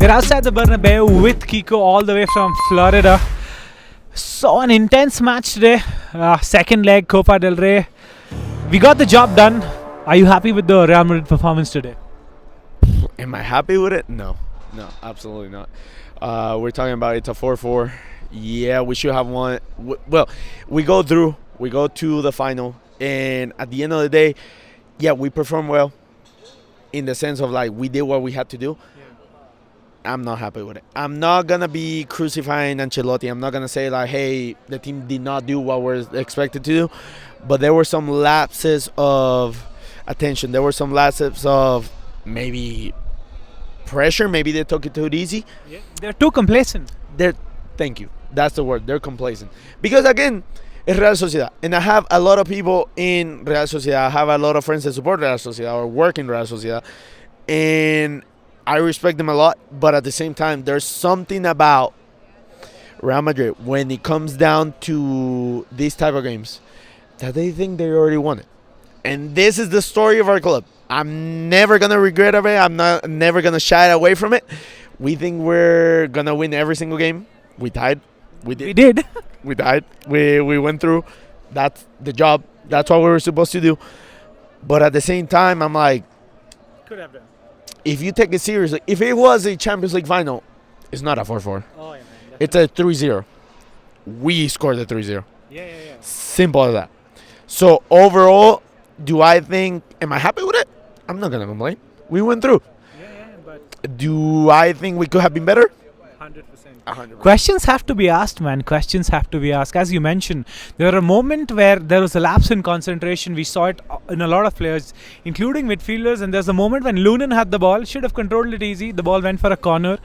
We're outside the Bernabeu with Kiko all the way from Florida. So an intense match today. Second leg, Copa del Rey. We got the job done. Are you happy with the Real Madrid performance today? Am I happy with it? No, absolutely not. We're talking about it's a 4-4. Yeah, we should have won. Well, we go through. We go to the final. And at the end of the day, yeah, we performed well in the sense of like we did what we had to do. I'm not happy with it. I'm not going to be crucifying Ancelotti. I'm not going to say like, hey, the team did not do what we're expected to do. But there were some lapses of attention. There were some lapses of maybe pressure. Maybe they took it too easy. Yeah. They're too complacent. Thank you. That's the word. They're complacent. Because again, it's Real Sociedad. And I have a lot of people in Real Sociedad. I have a lot of friends that support Real Sociedad or work in Real Sociedad. And I respect them a lot. But at the same time, there's something about Real Madrid when it comes down to these type of games that they think they already won it. And this is the story of our club. I'm never going to regret of it. I'm never going to shy away from it. We think we're going to win every single game. We tied. We did. We died. We went through. That's the job. That's what we were supposed to do. But at the same time, I'm like, could have done. If you take it seriously, if it was a Champions League final, it's not a 4-4. Oh, yeah, man. It's a 3-0. We scored the 3-0. Yeah. Simple as that. So overall, do I think, am I happy with it? I'm not going to complain. We went through. Yeah, but do I think we could have been better? 100%. Questions have to be asked, man. Questions have to be asked. As you mentioned, there were a moment where there was a lapse in concentration. We saw it in a lot of players, including midfielders. And there's a moment when Lunin had the ball, should have controlled it easy. The ball went for a corner.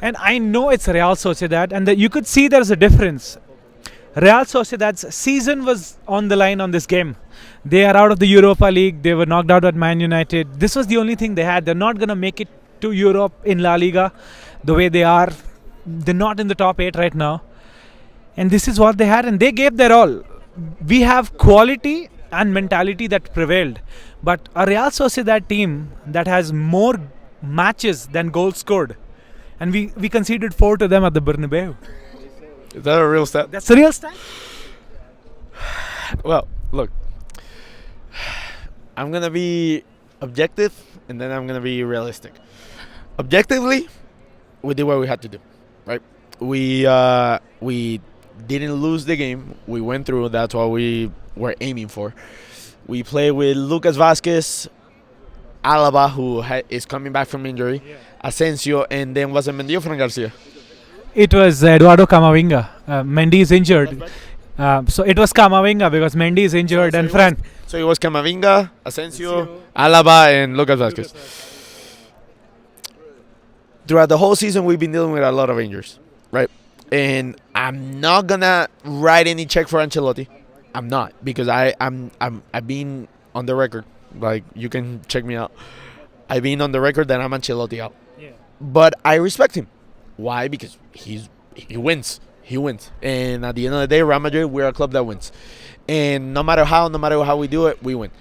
And I know it's Real Sociedad, and you could see there's a difference. Real Sociedad's season was on the line on this game. They are out of the Europa League. They were knocked out at Man United. This was the only thing they had. They're not going to make it to Europe in La Liga the way they are. They're not in the top 8 right now. And this is what they had, and they gave their all. We have quality and mentality that prevailed. But a Real Sociedad team that has more matches than goals scored. And we conceded 4 to them at the Bernabeu. Is that a real stat? That's a real stat? Well, look. I'm going to be objective, and then I'm going to be realistic. Objectively, we did what we had to do. Right, we didn't lose the game. We went through. That's what we were aiming for. We played with Lucas Vázquez, Alaba, who is coming back from injury, Asensio, and then was it Mendy or Fran Garcia? It was Eduardo Camavinga. Mendy is injured. So it was Camavinga because Mendy is injured and Fran. So it was Camavinga, Asensio, Alaba, and Lucas Vázquez. Throughout the whole season, we've been dealing with a lot of injuries, right? And I'm not gonna write any check for Ancelotti. I'm not, because I've been on the record. Like, you can check me out. I've been on the record that I'm Ancelotti out. Yeah. But I respect him. Why? Because he wins. He wins. And at the end of the day, Real Madrid, we're a club that wins. And no matter how we do it, we win.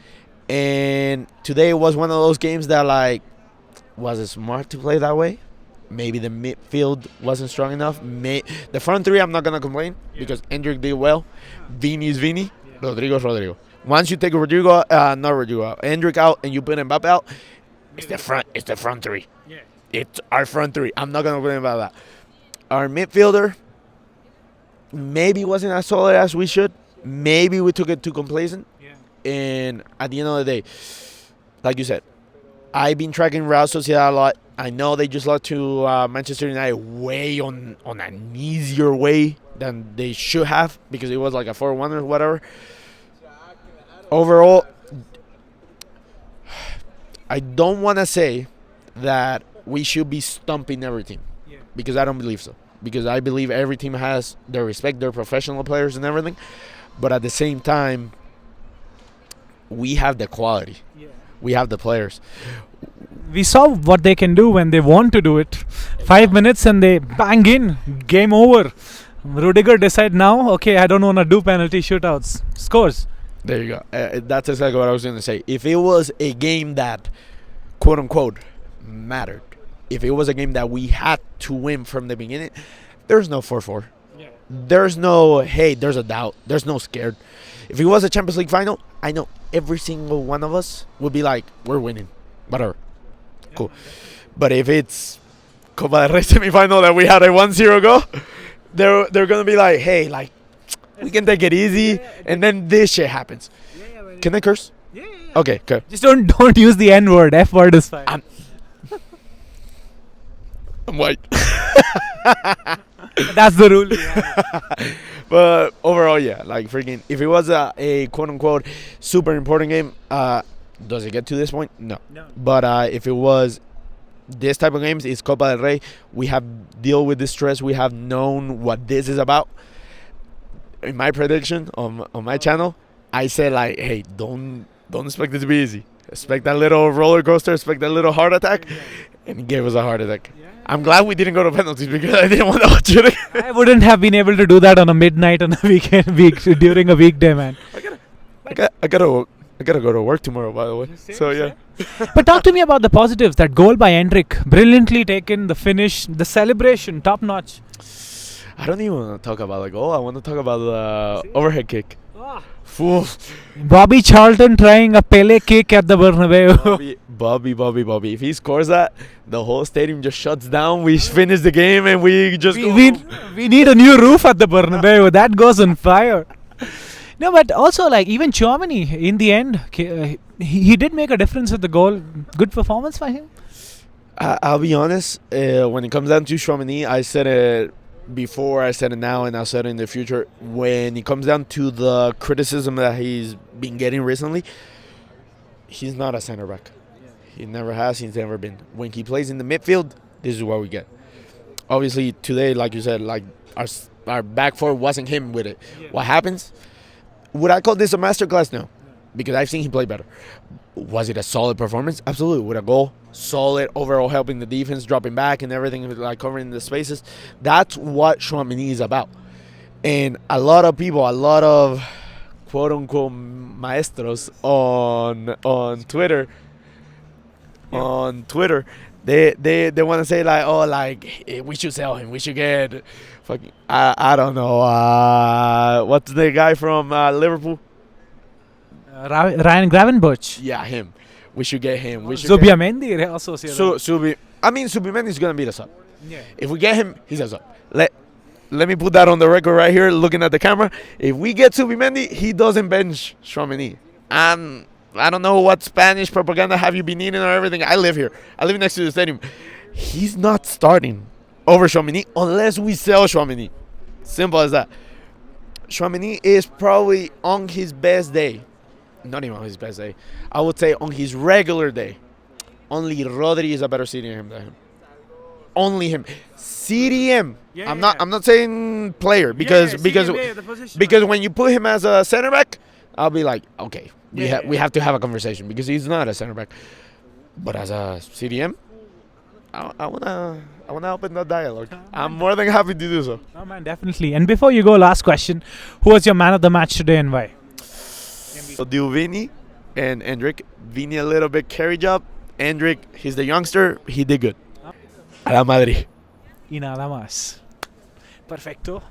And today was one of those games that, like, was it smart to play that way? Maybe the midfield wasn't strong enough. The front three, I'm not going to complain because Endrick did well. Vini is Vini. Rodrigo is Rodrigo. Once you take Endrick out and you put Mbappe out, it's the front three. Yeah. It's our front three. I'm not going to complain about that. Our midfielder maybe wasn't as solid as we should. Maybe we took it too complacent. Yeah. And at the end of the day, like you said, I've been tracking Real Sociedad a lot. I know they just lost to Manchester United way on an easier way than they should have because it was like a 4-1 or whatever. Overall, I don't want to say that we should be stumping every team because I don't believe so. Because I believe every team has their respect, their professional players and everything. But at the same time, we have the quality. Yeah. We have the players. We saw what they can do when they want to do it. 5 minutes and they bang in. Game over. Rudiger decide now, okay, I don't want to do penalty shootouts. Scores. There you go. That's exactly what I was going to say. If it was a game that, quote-unquote, mattered, if it was a game that we had to win from the beginning, there's no 4-4. There's no, hey, there's a doubt. There's no scared. If it was a Champions League final, I know every single one of us would be like, we're winning. Whatever. Cool. But if it's Copa del Rey semifinal that we had a 1-0 go, they're going to be like, hey, like, we can take it easy. And then this shit happens. Can I curse? Yeah. Okay, good. Just don't use the N word. F word is fine. I'm white. That's the rule. Yeah. But overall, yeah, like freaking, if it was a quote unquote super important game, does it get to this point? No. But if it was this type of games, it's Copa del Rey. We have dealt with this stress. We have known what this is about. In my prediction on my channel, I said like, hey, don't expect it to be easy. Expect that little roller coaster. Expect that little heart attack, and it gave us a heart attack. I'm glad we didn't go to penalties because I didn't want to watch it. I wouldn't have been able to do that on a midnight on a weekend during a weekday, man. I gotta go to work tomorrow, by the way. So yeah. But talk to me about the positives. That goal by Endrick, brilliantly taken. The finish, the celebration, top notch. I don't even want to talk about the goal. I want to talk about the overhead kick. Fool. Bobby Charlton trying a Pele kick at the Bernabeu. Bobby. If he scores that, the whole stadium just shuts down. We finish the game and we just go. We need a new roof at the Bernabeu. That goes on fire. No, but also like even Chouameni in the end, he did make a difference with the goal. Good performance by him. I'll be honest. When it comes down to Chouameni, I said it before, I said it now, and I'll say it in the future. When it comes down to the criticism that he's been getting recently, he's not a center back. He never has. He's never been. When he plays in the midfield, this is what we get. Obviously, today, like you said, like our back four wasn't him with it. What happens? Would I call this a masterclass? No, because I've seen him play better. Was it a solid performance? Absolutely. With a goal, solid overall, helping the defense, dropping back and everything, like covering the spaces. That's what Chouameni is about. And a lot of people, a lot of quote unquote maestros on Twitter, they want to say like, oh, like we should sell him. We should get fucking I don't know. What's the guy from Liverpool? Ryan Gravenberch. Yeah, him. We should get him. We should Zubimendi, Sociedad. Zubimendi is gonna beat us up. Yeah. If we get him, he's us up. Let me put that on the record right here, looking at the camera. If we get Zubimendi, he doesn't bench Chouameni. I don't know what Spanish propaganda have you been eating or everything. I live here. I live next to the stadium. He's not starting over Chouameni unless we sell Chouameni. Simple as that. Chouameni is probably on his best day. Not even on his best day. I would say on his regular day. Only Rodri is a better CDM than him. Only him. CDM. I'm not saying player because when you put him as a center back, I'll be like, okay, we have to have a conversation because he's not a center back. But as a CDM, I wanna open that dialogue. I'm more than happy to do so. Oh man, definitely. And before you go, last question: who was your man of the match today and why? So do Vini and Endrick. Vini a little bit carry job. Endrick, he's the youngster. He did good. A la Madrid. Y nada más. Perfecto.